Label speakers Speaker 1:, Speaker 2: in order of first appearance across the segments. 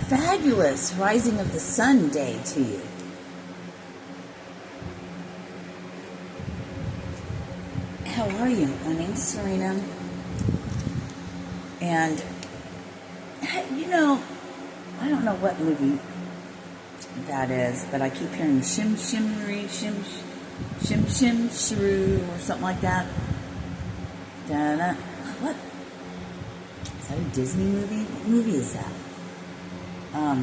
Speaker 1: fabulous rising of the sun day to you. How are you? My name's Sirena. And, you know, I don't know what movie that is, but I keep hearing shim shimmery, shim shrew, or something like that. Da-da. What? Is that a Disney movie? What movie is that? I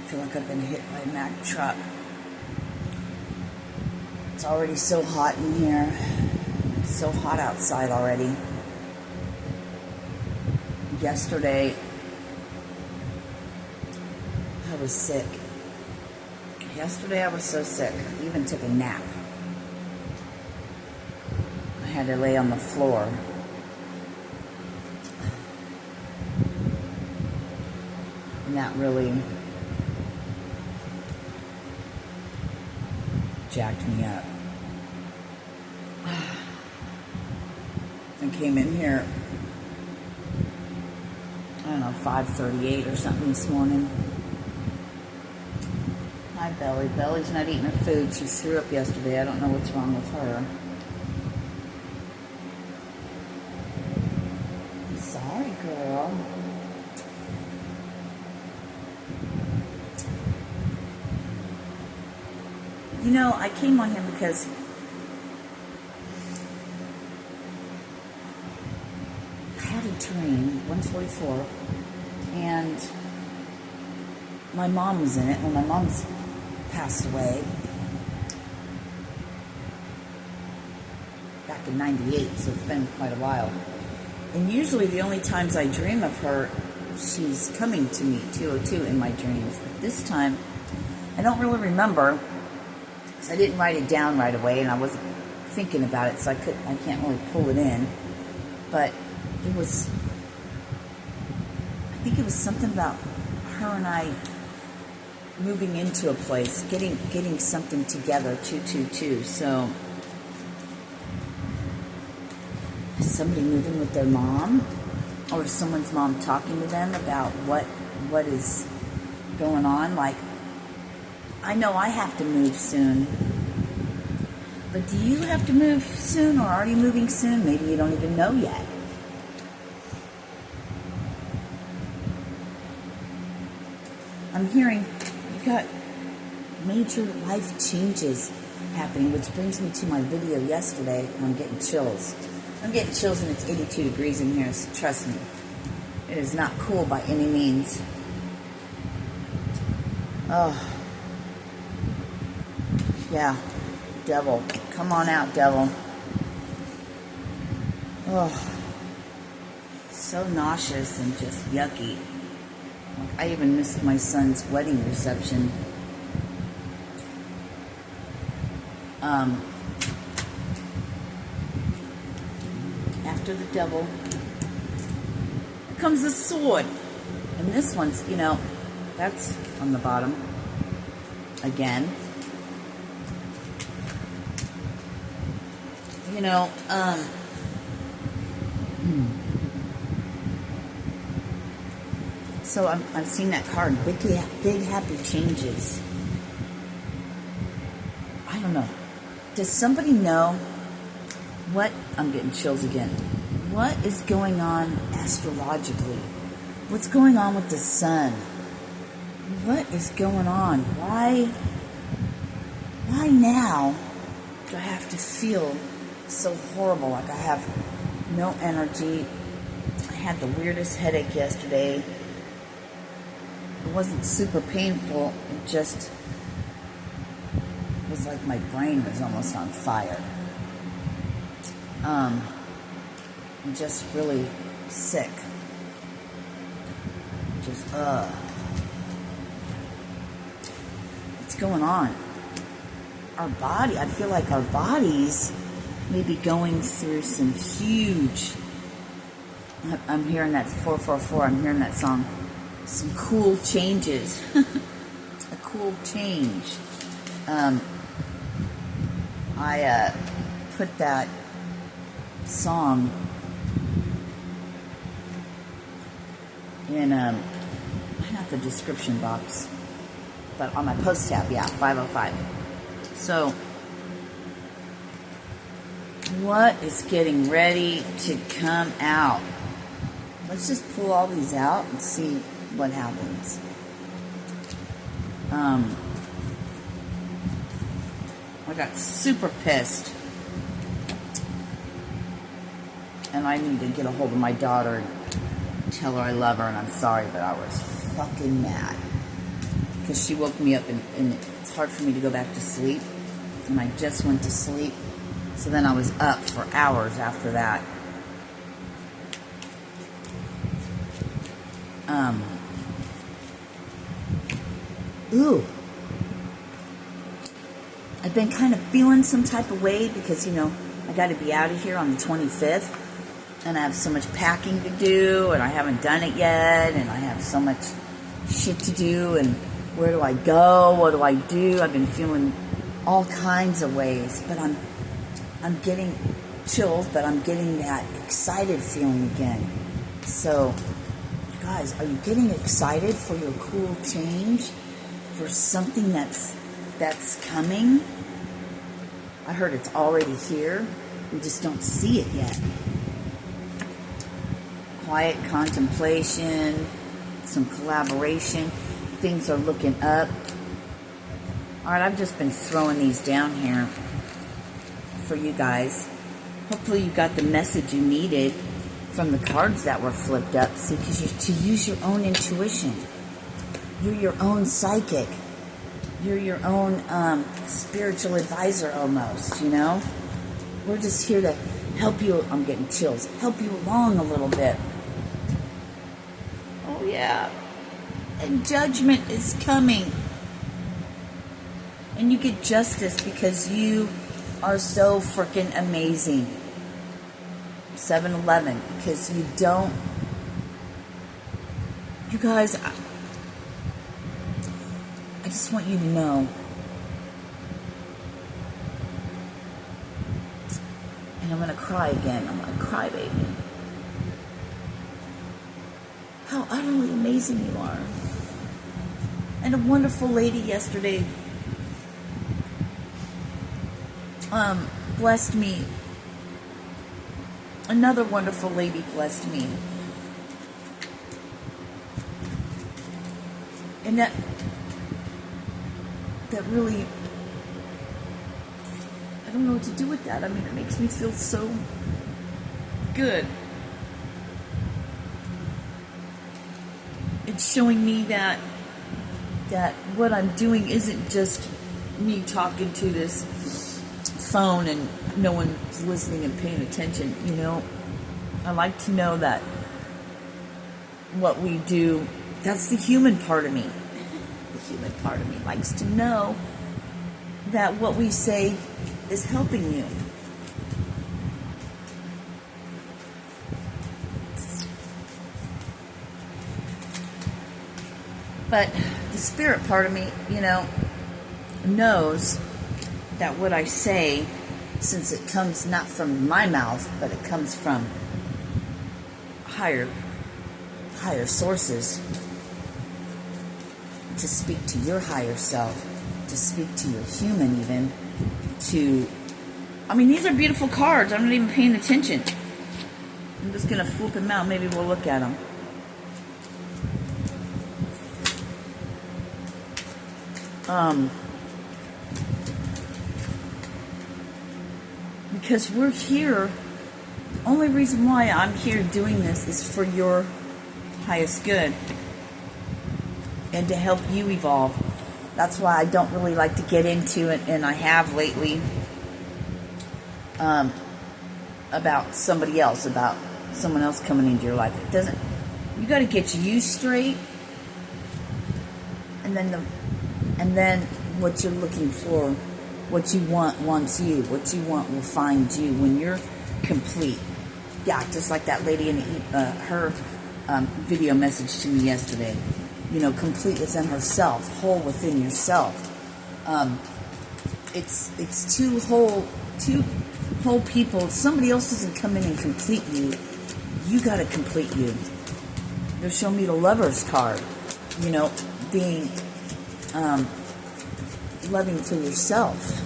Speaker 1: feel like I've been hit by a Mack truck. It's already so hot in here. It's so hot outside already. Yesterday, I was sick. Yesterday I was so sick. I even took a nap. I had to lay on the floor. And that really jacked me up. I came in here, I don't know, 5:38 or something this morning. Hi, Belly. Belly's not eating her food. She threw up yesterday. I don't know what's wrong with her. I'm sorry, girl. You know, I came on here because I had a dream, 144, and my mom was in it. Well, my mom's passed away back in 98, so it's been quite a while. And usually the only times I dream of her, she's coming to me, 202, in my dreams. But this time, I don't really remember, because I didn't write it down right away, and I wasn't thinking about it, so I can't really pull it in. But it was, I think it was something about her and I moving into a place, getting something together, 222. So, is somebody moving with their mom, or is someone's mom talking to them about what is going on? Like, I know I have to move soon, but do you have to move soon, or are you moving soon? Maybe you don't even know yet. I'm hearing got major life changes happening, which brings me to my video yesterday. I'm getting chills. I'm getting chills, and it's 82 degrees in here, so trust me. It is not cool by any means. Oh. Yeah. Devil. Come on out, devil. Oh. So nauseous and just yucky. I even missed my son's wedding reception. After the devil comes the sword. And this one's, you know, that's on the bottom. Again. You know, so I've seen that card, big happy changes. I don't know. Does somebody know what, I'm getting chills again, what is going on astrologically? What's going on with the sun? What is going on? Why now do I have to feel so horrible? Like I have no energy. I had the weirdest headache yesterday. It wasn't super painful. It just was like my brain was almost on fire. I'm just really sick. Just, what's going on? Our body, I feel like our bodies may be going through some huge, I'm hearing that 444, I'm hearing that song, some cool changes. A cool change. I put that song in, I not the description box, but on my post tab, yeah, 505. So, what is getting ready to come out? Let's just pull all these out and see what happens. I got super pissed. And I need to get a hold of my daughter and tell her I love her and I'm sorry, but I was fucking mad. Because she woke me up and it's hard for me to go back to sleep. And I just went to sleep. So then I was up for hours after that. Ooh. I've been kind of feeling some type of way because, you know, I got to be out of here on the 25th. And I have so much packing to do, and I haven't done it yet, and I have so much shit to do, and where do I go? What do I do? I've been feeling all kinds of ways, but I'm getting chills, but I'm getting that excited feeling again. So, guys, are you getting excited for your cool change? For something that's coming? I heard it's already here. We just don't see it yet. Quiet contemplation, some collaboration. Things are looking up. Alright, I've just been throwing these down here for you guys. Hopefully you got the message you needed from the cards that were flipped up. See, because you're to use your own intuition. You're your own psychic. You're your own spiritual advisor almost, you know? We're just here to help you. I'm getting chills. Help you along a little bit. Oh, yeah. And judgment is coming. And you get justice because you are so freaking amazing. 7-Eleven, because you don't... You guys, I just want you to know. And I'm going to cry again. I'm going to cry, baby. How utterly amazing you are. And a wonderful lady yesterday blessed me. Another wonderful lady blessed me. And that really, I don't know what to do with that. I mean, it makes me feel so good. It's showing me that what I'm doing isn't just me talking to this phone and no one's listening and paying attention, you know. I like to know that what we do, that's the human part of me. The human part of me likes to know that what we say is helping you. But the spirit part of me, you know, knows that what I say, since it comes not from my mouth, but it comes from higher sources, to speak to your higher self, to speak to your human even, I mean, these are beautiful cards. I'm not even paying attention. I'm just going to flip them out. Maybe we'll look at them. Because we're here, the only reason why I'm here doing this is for your highest good and to help you evolve. That's why I don't really like to get into it, and I have lately, about somebody else, about someone else coming into your life. It doesn't, you got to get you straight, and then what you're looking for, what you want wants you, what you want will find you when you're complete. Yeah, just like that lady in her video message to me yesterday. You know, complete within herself, whole within yourself. It's two whole people. Somebody else doesn't come in and complete you. You got to complete you. They're showing me the Lover's card. being loving for yourself.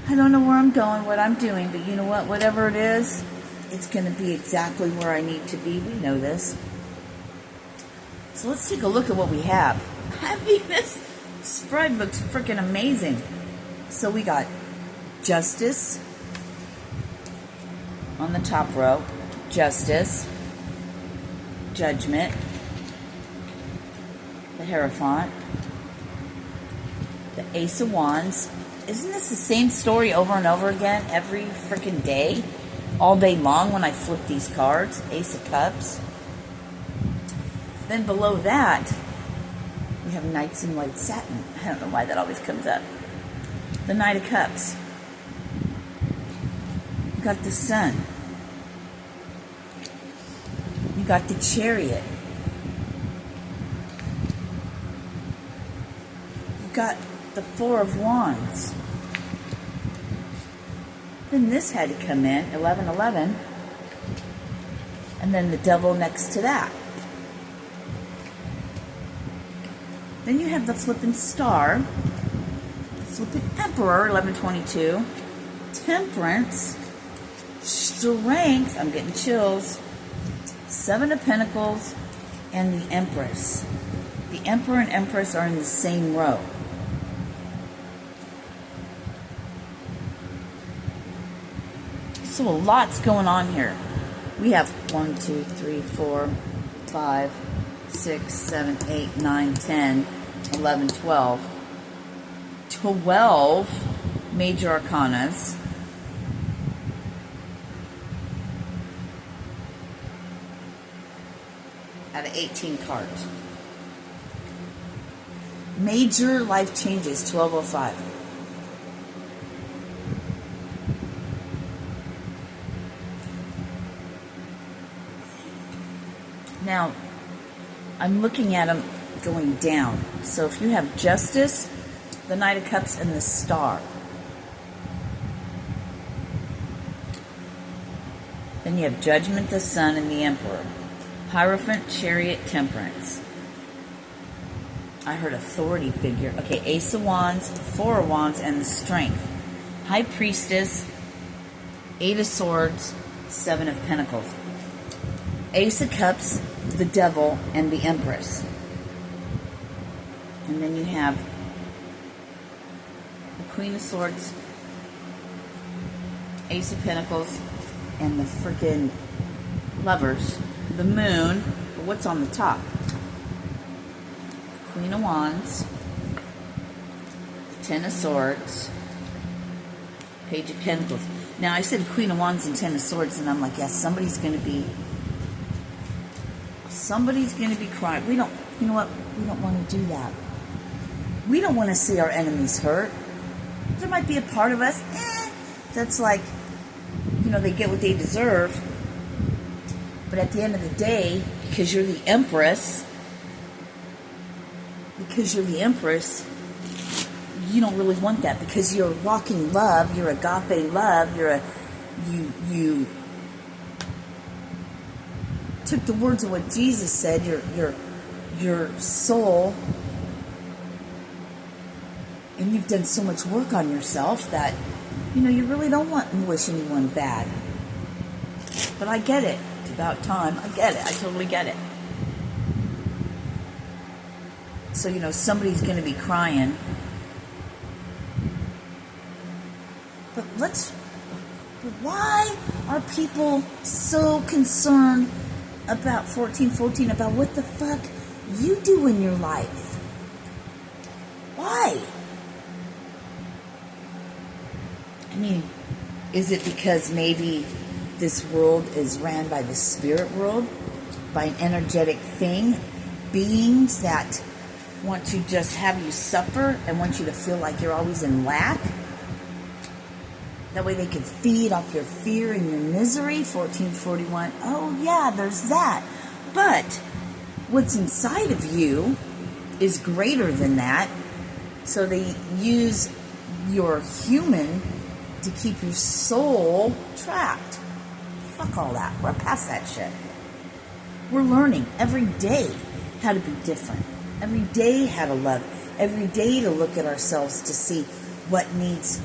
Speaker 1: I don't know where I'm going, what I'm doing, but you know what? Whatever it is, it's going to be exactly where I need to be. We know this. So let's take a look at what we have. I mean, this spread looks freaking amazing. So we got Justice on the top row. Justice. Judgment. The Hierophant. The Ace of Wands. Isn't this the same story over and over again every freaking day? All day long when I flip these cards. Ace of Cups. Then below that, we have Knights in White Satin. I don't know why that always comes up. The Knight of Cups. You got the Sun. You got the Chariot. You got the Four of Wands. Then this had to come in, 1111. And then the Devil next to that. Then you have the flippin' Star, the flippin' Emperor, 1122, Temperance, Strength, I'm getting chills, Seven of Pentacles, and the Empress. The Emperor and Empress are in the same row. So a lot's going on here. We have 1, 2, 3, 4, 5, 6, 7, 8, 9, 10, 11, 12. 12 major arcanas. Out of 18 cards. Major life changes, 1205. Now, I'm looking at them going down. So if you have Justice, the Knight of Cups, and the Star, then you have Judgment, the Sun, and the Emperor. Hierophant, Chariot, Temperance. I heard Authority figure. Okay, Ace of Wands, Four of Wands, and the Strength. High Priestess, Eight of Swords, Seven of Pentacles. Ace of Cups, the Devil, and the Empress. And then you have the Queen of Swords, Ace of Pentacles, and the freaking Lovers. The Moon. What's on the top? Queen of Wands, Ten of Swords, Page of Pentacles. Now I said Queen of Wands and Ten of Swords, and I'm like, yes, somebody's going to be crying. We don't, you know what? We don't want to do that. We don't want to see our enemies hurt. There might be a part of us, that's like, they get what they deserve. But at the end of the day, because you're the Empress, you don't really want that, because you're walking love, you're agape love, you took the words of what Jesus said, your soul, and you've done so much work on yourself that, you really don't want to wish anyone bad. But I get it. It's about time. I get it. I totally get it. So, somebody's going to be crying. But why are people so concerned about 1414, about what the fuck you do in your life? Why? I mean, is it because maybe this world is ran by the spirit world, by an energetic thing, beings that want to just have you suffer and want you to feel like you're always in lack? That way they can feed off your fear and your misery. 1441. Oh yeah, there's that. But what's inside of you is greater than that. So they use your human to keep your soul trapped. Fuck all that. We're past that shit. We're learning every day. how to be different. Every day how to love. Every day to look at ourselves to see what needs,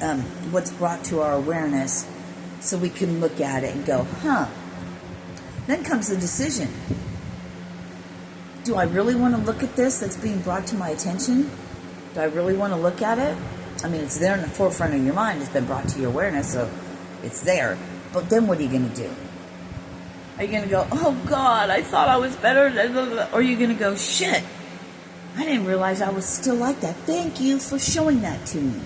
Speaker 1: what's brought to our awareness, so we can look at it and go, huh. Then comes the decision. Do I really want to look at this that's being brought to my attention? Do I really want to look at it? I mean, it's there in the forefront of your mind. It's been brought to your awareness, so it's there. But then what are you going to do? Are you going to go, oh God, I thought I was better? Or are you going to go, shit, I didn't realize I was still like that. Thank you for showing that to me.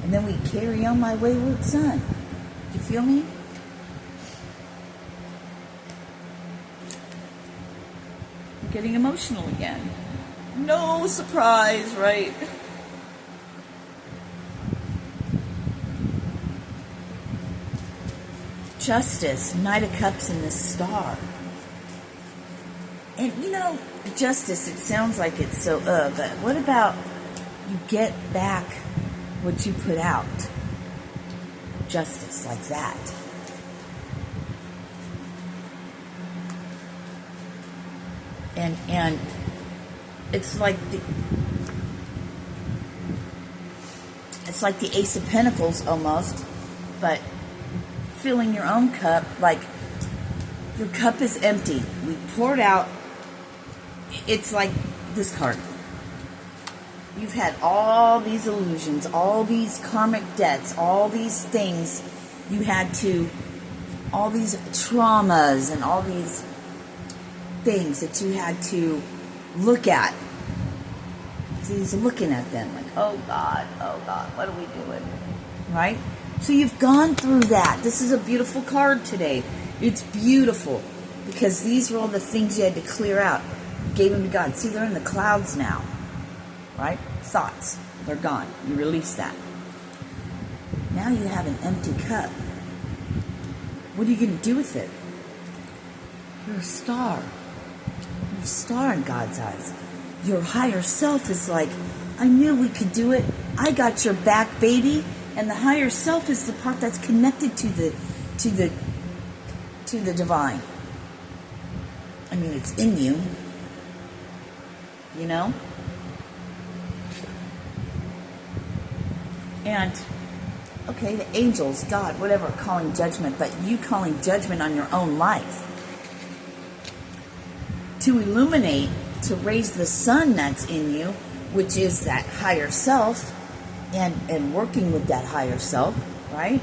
Speaker 1: And then we carry on my wayward son. You feel me? I'm getting emotional again. No surprise, right? Justice, Knight of Cups and the Star. And you know, justice, it sounds like it's so, but what about you get back what you put out? Justice, like that. And it's like the Ace of Pentacles almost, but filling your own cup, like your cup is empty. We poured out. It's like this card. You've had all these illusions, all these karmic debts, all these things you had to, all these traumas and all these things that you had to look at. So he's looking at them like, oh God, what are we doing? Right? So you've gone through that. This is a beautiful card today. It's beautiful because these are all the things you had to clear out. You gave them to God. See, they're in the clouds now. Right? Thoughts. They're gone. You release that. Now you have an empty cup. What are you going to do with it? You're a star. You're a star in God's eyes. Your higher self is like, I knew we could do it. I got your back, baby. And the higher self is the part that's connected to the divine. I mean, it's in you. You know? And, okay, the angels, God, whatever, calling judgment, but you calling judgment on your own life. To illuminate, to raise the sun that's in you, which is that higher self, and working with that higher self, right?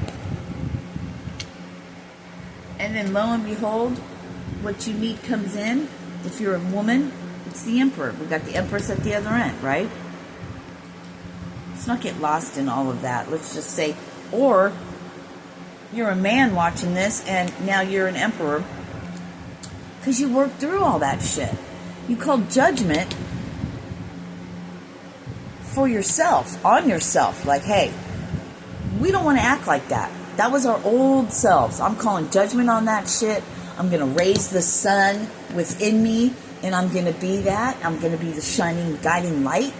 Speaker 1: And then lo and behold, what you need comes in. If you're a woman, it's the Emperor. We got the Empress at the other end, right? Let's not get lost in all of that. Let's just say, or you're a man watching this and now you're an emperor because you worked through all that shit. You called judgment for yourself, on yourself. Like, hey, we don't want to act like that. That was our old selves. I'm calling judgment on that shit. I'm going to raise the sun within me and I'm going to be that. I'm going to be the shining, guiding light.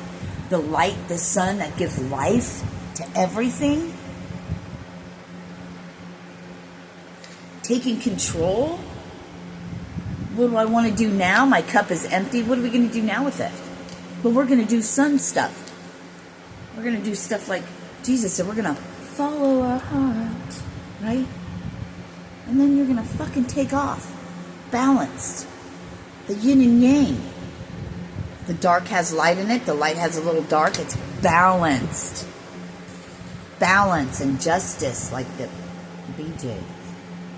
Speaker 1: The light, the sun that gives life to everything. Taking control. What do I want to do now? My cup is empty. What are we going to do now with it? Well, we're going to do sun stuff. We're going to do stuff like Jesus said. We're going to follow our heart. Right? And then you're going to fucking take off. Balanced. The yin and yang. The dark has light in it. The light has a little dark. It's balanced. Balance and justice like the BJ.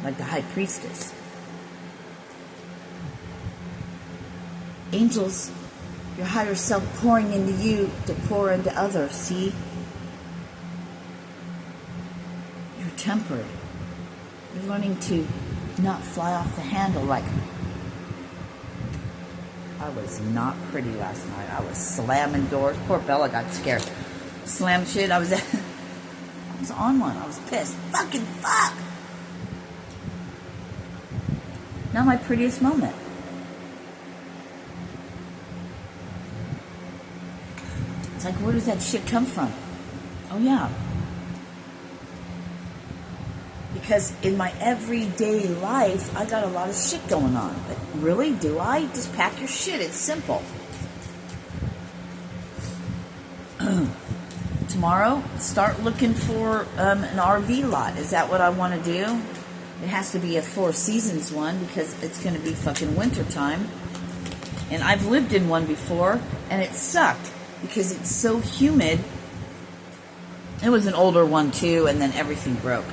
Speaker 1: Like the high priestess. Angels, your higher self pouring into you to pour into others. See? You're tempered. You're learning to not fly off the handle like... I was not pretty last night. I was slamming doors. Poor Bella got scared. Slammed shit. I was on one. I was pissed. Fucking fuck. Not my prettiest moment. It's like, where does that shit come from? Oh yeah. Because in my everyday life, I got a lot of shit going on. But really, do I? Just pack your shit. It's simple. Tomorrow, start looking for an RV lot. Is that what I want to do? It has to be a Four Seasons one because it's going to be fucking winter time. And I've lived in one before, and it sucked because it's so humid. It was an older one too, and then everything broke.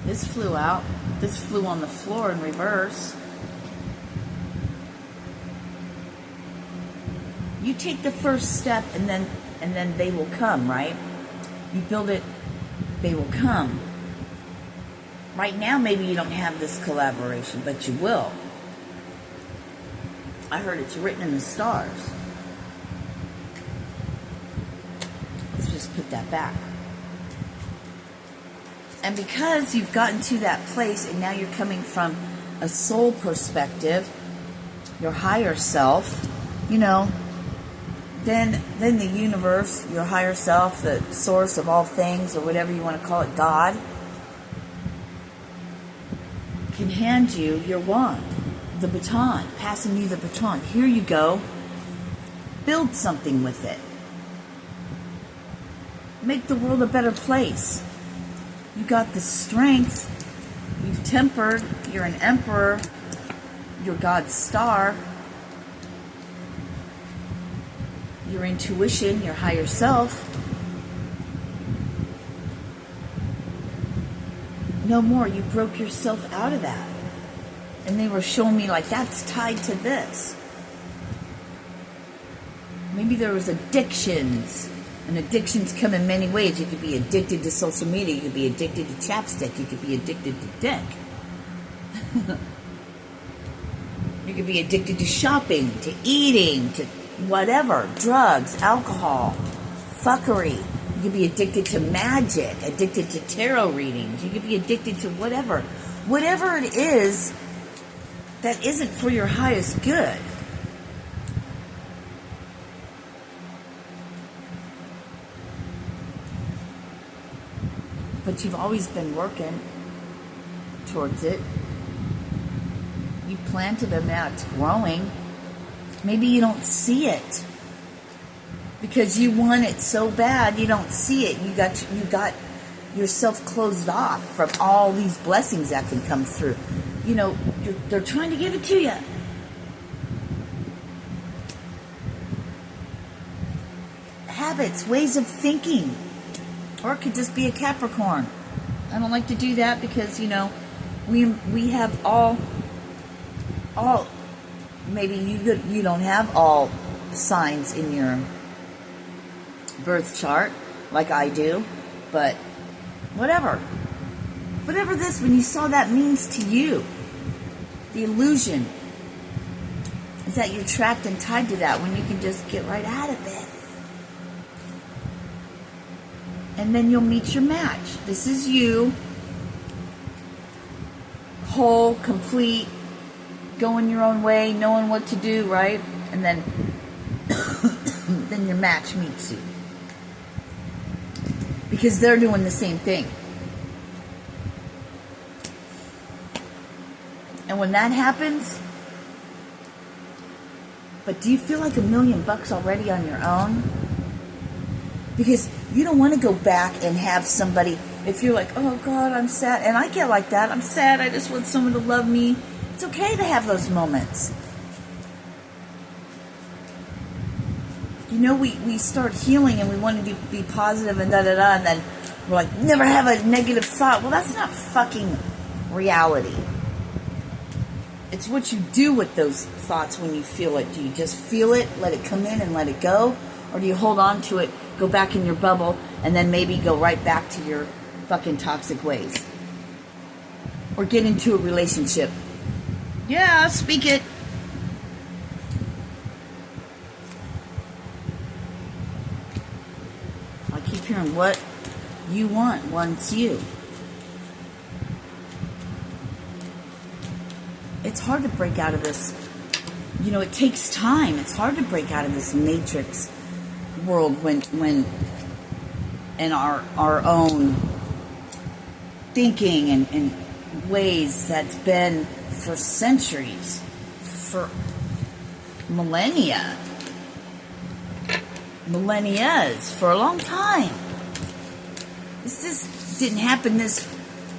Speaker 1: This flew out. This flew on the floor in reverse. You take the first step, and then they will come, right? You build it, they will come. Right now, maybe you don't have this collaboration, but you will. I heard it's written in the stars. Let's just put that back. And because you've gotten to that place, and now you're coming from a soul perspective, your higher self, you know, then the universe, your higher self, the source of all things, or whatever you want to call it, God, can hand you your wand, the baton, passing you the baton. Here you go. Build something with it. Make the world a better place. You got the strength. You've tempered. You're an emperor. You're God's star. Your intuition, your higher self. No more. You broke yourself out of that. And they were showing me like that's tied to this. Maybe there was addictions. And addictions come in many ways. You could be addicted to social media. You could be addicted to chapstick. You could be addicted to dick. You could be addicted to shopping, to eating, to whatever. Drugs, alcohol, fuckery. You could be addicted to magic, addicted to tarot readings. You could be addicted to whatever. Whatever it is that isn't for your highest good. But you've always been working towards it. You've planted them, now it's growing. Maybe you don't see it. Because you want it so bad, you don't see it. You got yourself closed off from all these blessings that can come through. You know, they're trying to give it to you. Habits, ways of thinking. Or it could just be a Capricorn. I don't like to do that because, you know, we have all maybe you don't have all signs in your birth chart like I do, but whatever this, when you saw that means to you, the illusion is that you're trapped and tied to that when you can just get right out of it. And then you'll meet your match. This is you, whole, complete, going your own way, knowing what to do, right? And then then your match meets you. Because they're doing the same thing. And when that happens, but do you feel like $1 million already on your own? Because you don't want to go back and have somebody, if you're like, oh God, I'm sad. And I get like that. I'm sad. I just want someone to love me. It's okay to have those moments. You know, we start healing and we want to be positive and da-da-da. And then we're like, never have a negative thought. Well, that's not fucking reality. It's what you do with those thoughts when you feel it. Do you just feel it, let it come in and let it go? Or do you hold on to it, go back in your bubble, and then maybe go right back to your fucking toxic ways? Or get into a relationship. Yeah, speak it. I keep hearing what you want wants you. It's hard to break out of this. You know, it takes time. It's hard to break out of this matrix world when and our own thinking and ways that's been for centuries, for millennias, for a long time. This just didn't happen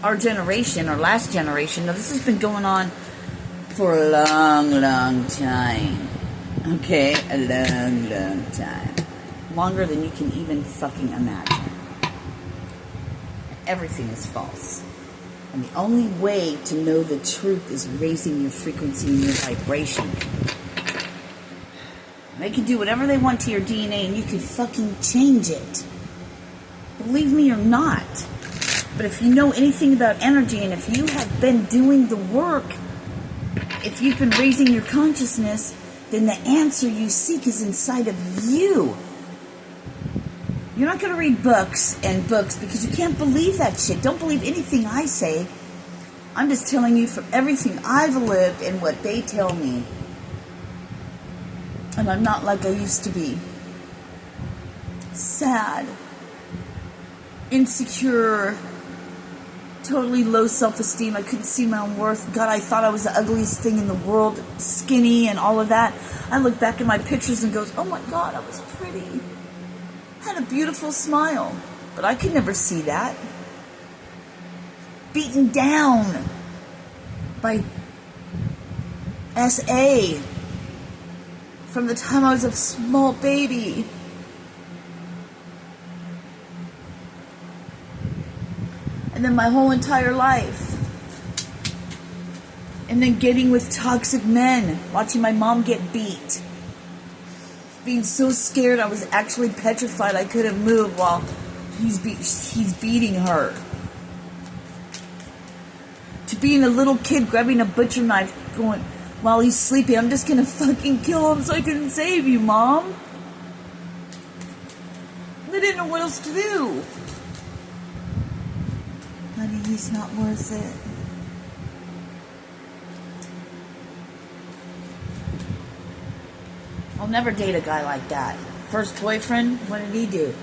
Speaker 1: our generation or last generation. No, this has been going on for a long time. Okay, a long time. Longer than you can even fucking imagine. Everything is false. And the only way to know the truth is raising your frequency and your vibration. They can do whatever they want to your DNA and you can fucking change it. Believe me or not. But if you know anything about energy and if you have been doing the work, if you've been raising your consciousness, then the answer you seek is inside of you. You're not going to read books because you can't believe that shit. Don't believe anything I say. I'm just telling you from everything I've lived and what they tell me. And I'm not like I used to be. Sad. Insecure. Totally low self-esteem. I couldn't see my own worth. God, I thought I was the ugliest thing in the world. Skinny and all of that. I look back at my pictures and goes, oh my God, I was pretty. I had a beautiful smile. But I could never see that. Beaten down by SA from the time I was a small baby. And then my whole entire life. And then getting with toxic men. Watching my mom get beat. Being so scared I was actually petrified I couldn't move while he's beating her. To being a little kid grabbing a butcher knife going while he's sleeping, I'm just gonna fucking kill him so I can save you, Mom. I didn't know what else to do. Honey, he's not worth it. I'll never date a guy like that. First boyfriend, what did he do?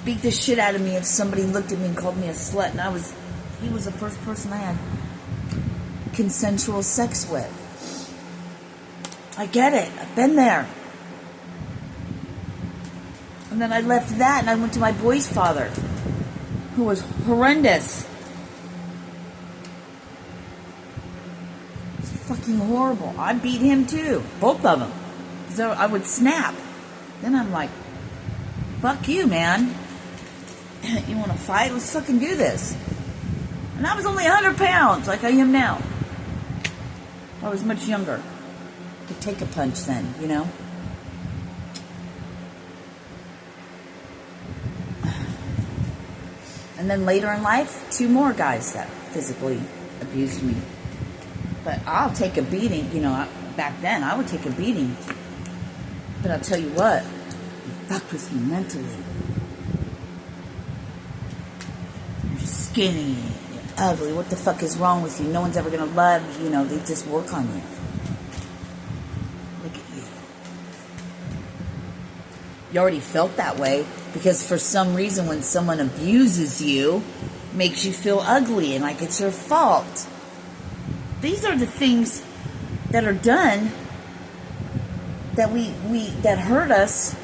Speaker 1: Beat the shit out of me if somebody looked at me and called me a slut, and he was the first person I had consensual sex with. I get it. I've been there. And then I left that and I went to my boy's father, who was horrendous. It's fucking horrible. I beat him too. Both of them. Because I would snap. Then I'm like, fuck you, man. You want to fight? Let's fucking do this. And I was only 100 pounds, like I am now. I was much younger. Could take a punch then, you know? And then later in life, 2 more guys that physically abused me. But I'll take a beating, you know, back then I would take a beating. But I'll tell you what, it fucked with you mentally. You're skinny, you're ugly, what the fuck is wrong with you? No one's ever gonna love you, you know, they just work on you. Look at you. You already felt that way because for some reason when someone abuses you, makes you feel ugly and like it's your fault. These are the things that are done that that hurt us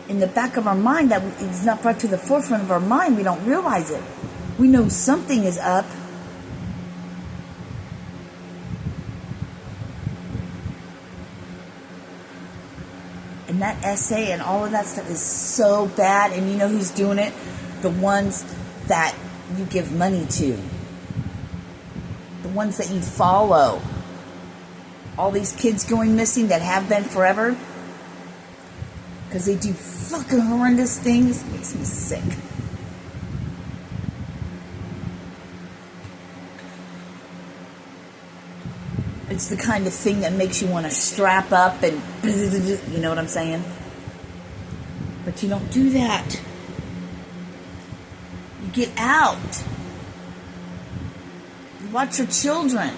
Speaker 1: in the back of our mind, that it's not brought to the forefront of our mind. We don't realize it. We know something is up. And that SA and all of that stuff is so bad. And you know who's doing it? The ones that you give money to. The ones that you follow. All these kids going missing that have been forever. Because they do fucking horrendous things. Makes me sick. It's the kind of thing that makes you want to strap up and, you know what I'm saying? But you don't do that. You get out. You watch your children.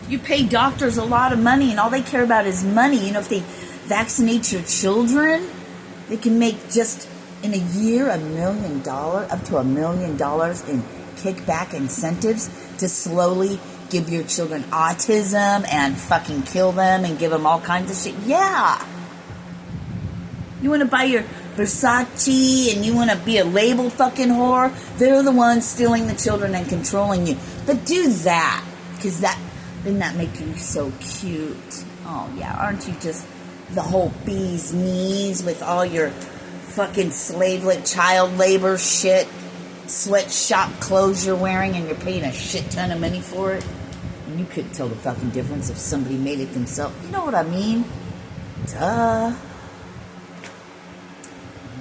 Speaker 1: You pay doctors a lot of money and all they care about is money. You know, if vaccinate your children. They can make just in a year $1 million, up to $1 million in kickback incentives to slowly give your children autism and fucking kill them and give them all kinds of shit. Yeah. You want to buy your Versace and you want to be a label fucking whore? They're the ones stealing the children and controlling you. But do that, because then that make you so cute. Oh yeah, aren't you just the whole bee's knees with all your fucking child labor shit, sweatshop clothes you're wearing, and you're paying a shit ton of money for it? And you couldn't tell the fucking difference if somebody made it themselves. You know what I mean? Duh.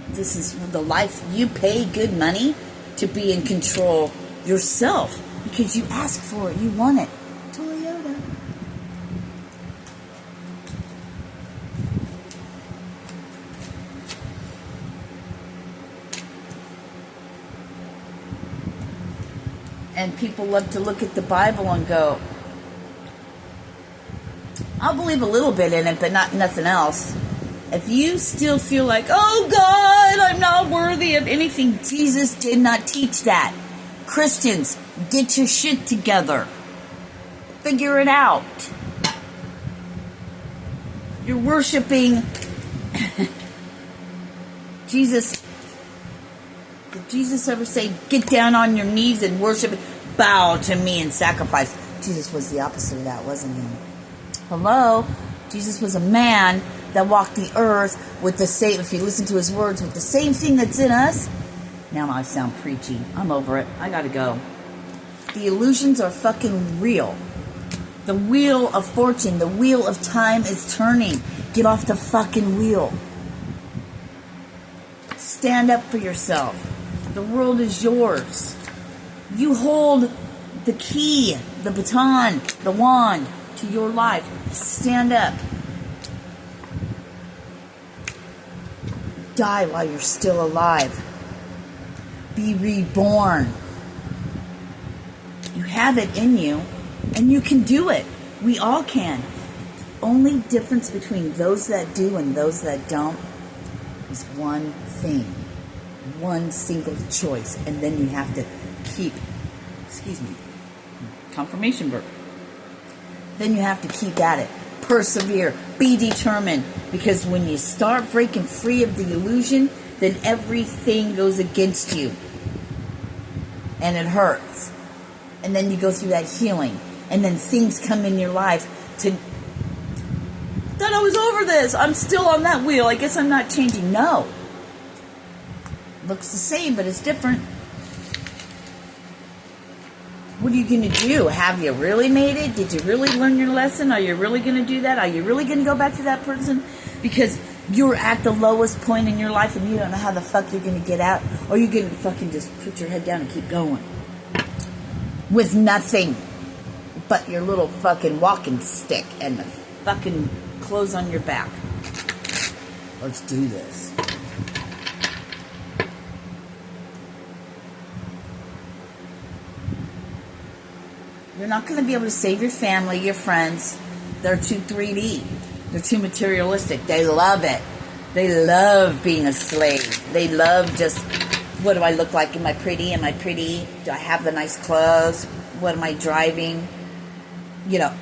Speaker 1: This is the life. You pay good money to be in control yourself because you ask for it. You want it. Toyota. And people love to look at the Bible and go, I'll believe a little bit in it, but nothing else. If you still feel like, oh God, I'm not worthy of anything, Jesus did not teach that. Christians, get your shit together. Figure it out. You're worshiping Jesus. Did Jesus ever say, get down on your knees and worship, bow to me and sacrifice? Jesus was the opposite of that, wasn't he? Hello? Jesus was a man that walked the earth with the same, if you listen to his words, with the same thing that's in us. Now I sound preachy. I'm over it. I gotta go. The illusions are fucking real. The wheel of fortune, the wheel of time is turning. Get off the fucking wheel. Stand up for yourself. The world is yours. You hold the key, the baton, the wand to your life. Stand up. Die while you're still alive. Be reborn. You have it in you, and you can do it. We all can. Only difference between those that do and those that don't is one thing. One single choice. And then you have to keep, confirmation verb. Then you have to keep at it. Persevere. Be determined. Because when you start breaking free of the illusion, then everything goes against you. And it hurts. And then you go through that healing. And then things come in your life to, thought I was over this. I'm still on that wheel. I guess I'm not changing. No. Looks the same, but it's different. What are you going to do? Have you really made it? Did you really learn your lesson? Are you really going to do that? Are you really going to go back to that person? Because you're at the lowest point in your life and you don't know how the fuck you're going to get out. Or are you going to fucking just put your head down and keep going? With nothing but your little fucking walking stick and the fucking clothes on your back. Let's do this. You're not going to be able to save your family, your friends. They're too 3D. They're too materialistic. They love it. They love being a slave. They love just, what do I look like? Am I pretty? Am I pretty? Do I have the nice clothes? What am I driving? You know,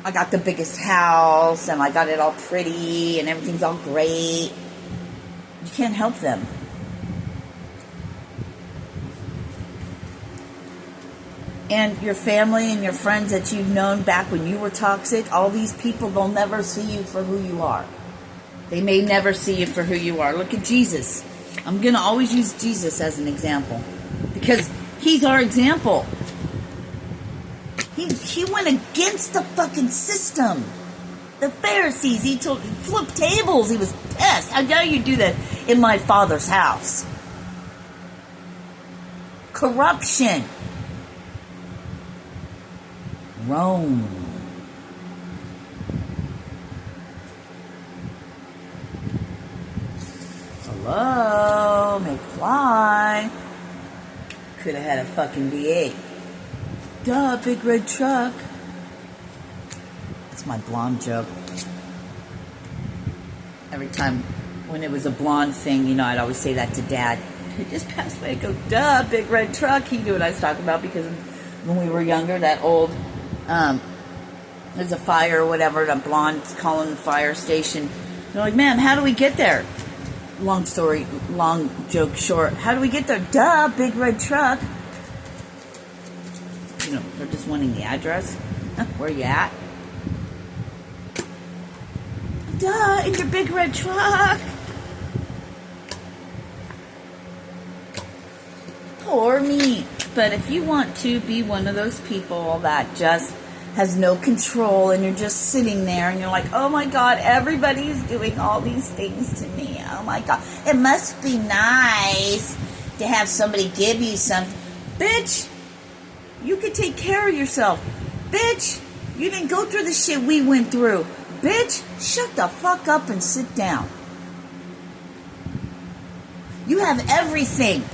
Speaker 1: I got the biggest house and I got it all pretty and everything's all great. You can't help them. And your family and your friends that you've known back when you were toxic, all these people, they'll never see you for who you are. They may never see you for who you are. Look at Jesus. I'm going to always use Jesus as an example. Because he's our example. He went against the fucking system. The Pharisees, he flipped tables. He was pissed. How dare you do that in my Father's house? Corruption. Rome. Hello, McFly. Could have had a fucking V8. Duh, big red truck. That's my blonde joke. Every time when it was a blonde thing, you know, I'd always say that to Dad. He just passed away. I go, duh, big red truck. He knew what I was talking about because when we were younger, that old, there's a fire or whatever, and a blonde's calling the fire station. They're like, ma'am, how do we get there? Long story, long joke short. How do we get there? Duh, big red truck. You know, they're just wanting the address. Where you at? Duh, in your big red truck. Poor me. But if you want to be one of those people that just has no control and you're just sitting there and you're like, oh my God, everybody's doing all these things to me. Oh my God. It must be nice to have somebody give you something. Bitch, you can take care of yourself. Bitch, you didn't go through the shit we went through. Bitch, shut the fuck up and sit down. You have everything.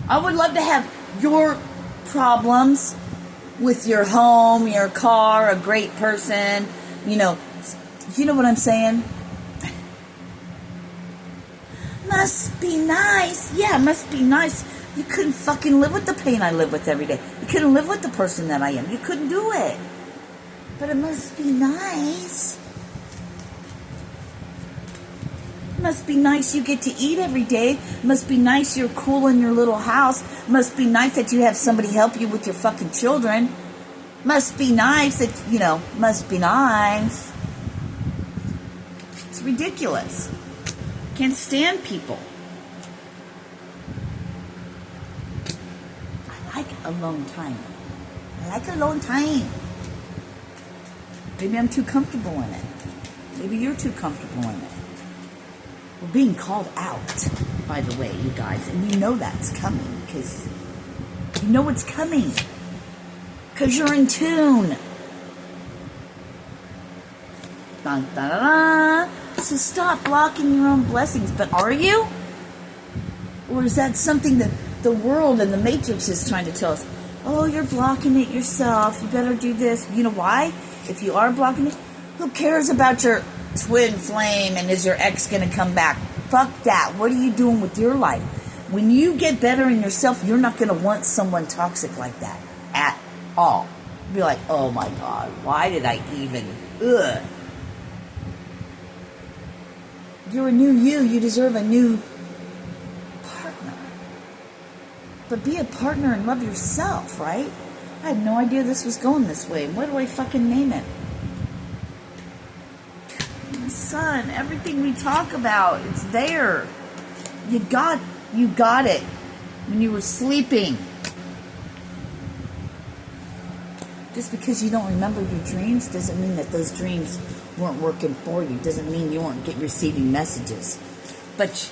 Speaker 1: I would love to have your problems with your home, your car, a great person, you know what I'm saying? Must be nice. Yeah, must be nice. You couldn't fucking live with the pain I live with every day. You couldn't live with the person that I am. You couldn't do it. But it must be nice. Must be nice you get to eat every day. Must be nice you're cool in your little house. Must be nice that you have somebody help you with your fucking children. Must be nice that, must be nice. It's ridiculous. Can't stand people. I like alone time. I like alone time. Maybe I'm too comfortable in it. Maybe you're too comfortable in it. We're being called out, by the way, you guys. And you know that's coming because you know it's coming. Because you're in tune. Dun, dun, dun, dun. So stop blocking your own blessings. But are you? Or is that something that the world and the Matrix is trying to tell us? Oh, you're blocking it yourself. You better do this. You know why? If you are blocking it, who cares about your twin flame and is your ex going to come back? Fuck that. What are you doing with your life? When you get better in yourself, you're not going to want someone toxic like that at all. You'll be like, oh my God, why did I even? Ugh. You're a new you. You deserve a new partner. But be a partner and love yourself, right? I had no idea this was going this way. What do I fucking name it? Son, everything we talk about, it's there. You got it when you were sleeping. Just because you don't remember your dreams doesn't mean that those dreams weren't working for you. Doesn't mean you weren't receiving messages. But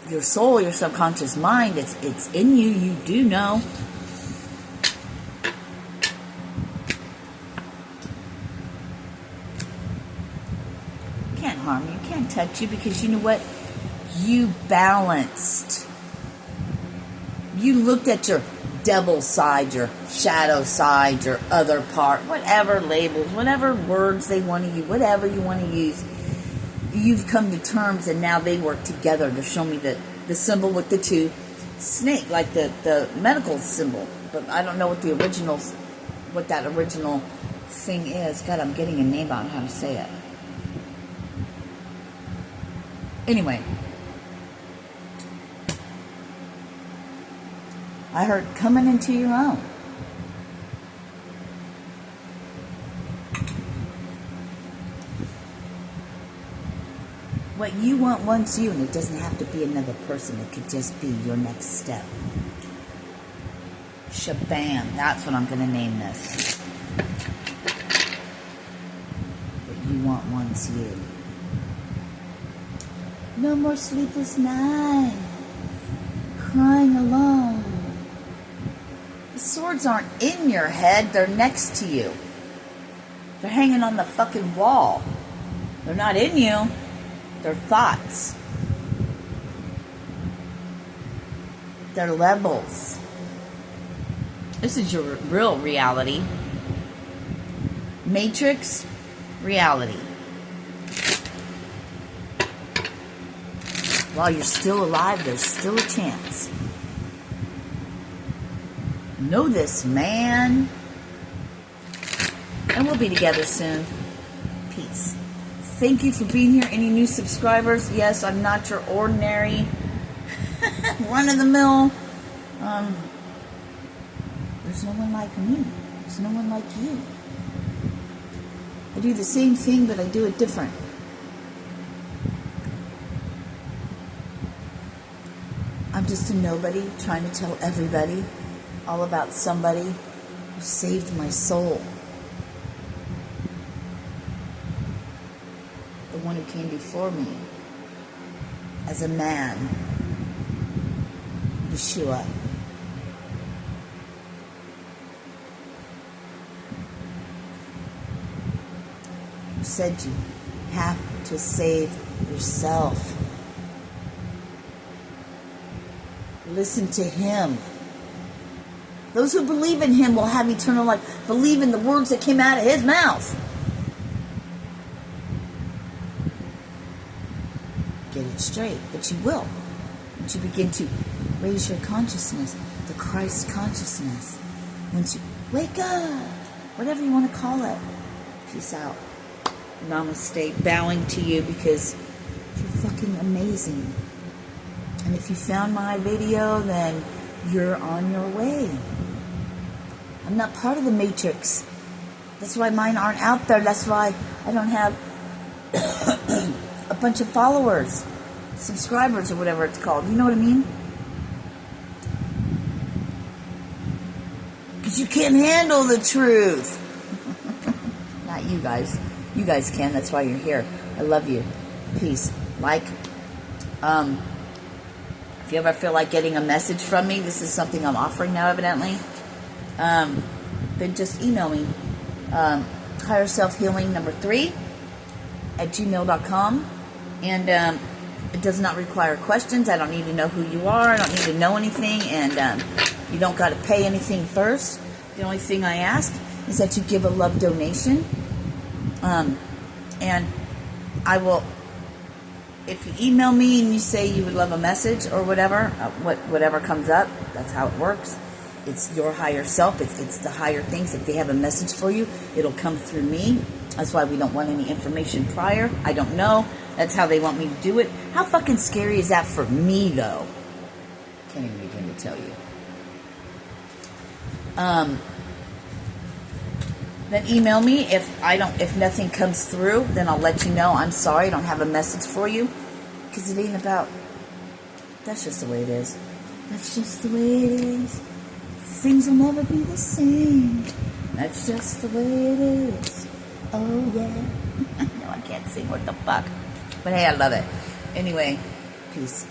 Speaker 1: your soul, your subconscious mind, it's in you. You do know. Can't harm you, can't touch you, because you know what? You balanced. You looked at your devil side, your shadow side, your other part, whatever labels, whatever words they want to use, whatever you want to use. You've come to terms, and now they work together to show me the symbol with the two snake, like the medical symbol. But I don't know what that original thing is. God, I'm getting a name on how to say it. Anyway, I heard coming into your own. What you want wants you, and it doesn't have to be another person. It could just be your next step. Shabam. That's what I'm going to name this. What you want wants you. No more sleepless nights. Crying alone. The swords aren't in your head. They're next to you. They're hanging on the fucking wall. They're not in you. They're thoughts. They're levels. This is your real reality. Matrix, reality. While you're still alive, there's still a chance. Know this, man. And we'll be together soon. Peace. Thank you for being here. Any new subscribers? Yes, I'm not your ordinary run-of-the-mill. There's no one like me. There's no one like you. I do the same thing, but I do it different. I'm just a nobody trying to tell everybody all about somebody who saved my soul. The one who came before me as a man, Yeshua. Who said you have to save yourself. Listen to him. Those who believe in him will have eternal life. Believe in the words that came out of his mouth. Get it straight, but you will. Once you begin to raise your consciousness, the Christ consciousness. Once you wake up, whatever you want to call it. Peace out. Namaste. Bowing to you because you're fucking amazing. And if you found my video, then you're on your way. I'm not part of the matrix. That's why mine aren't out there. That's why I don't have a bunch of followers, subscribers, or whatever it's called. You know what I mean? Because you can't handle the truth. Not you guys. You guys can. That's why you're here. I love you. Peace. If you ever feel like getting a message from me, this is something I'm offering now, evidently, then just email me. Higher Self Healing number 3 at gmail.com. And it does not require questions. I don't need to know who you are. I don't need to know anything. And you don't got to pay anything first. The only thing I ask is that you give a love donation. And I will... If you email me and you say you would love a message or whatever, whatever comes up, that's how it works. It's your higher self. It's the higher things. If they have a message for you, it'll come through me. That's why we don't want any information prior. I don't know. That's how they want me to do it. How fucking scary is that for me, though? Can't even begin to tell you. Then email me. If nothing comes through, then I'll let you know. I'm sorry, I don't have a message for you. Because it ain't about... That's just the way it is. That's just the way it is. Things will never be the same. That's just the way it is. Oh, yeah. No, I can't sing. What the fuck? But hey, I love it. Anyway, peace.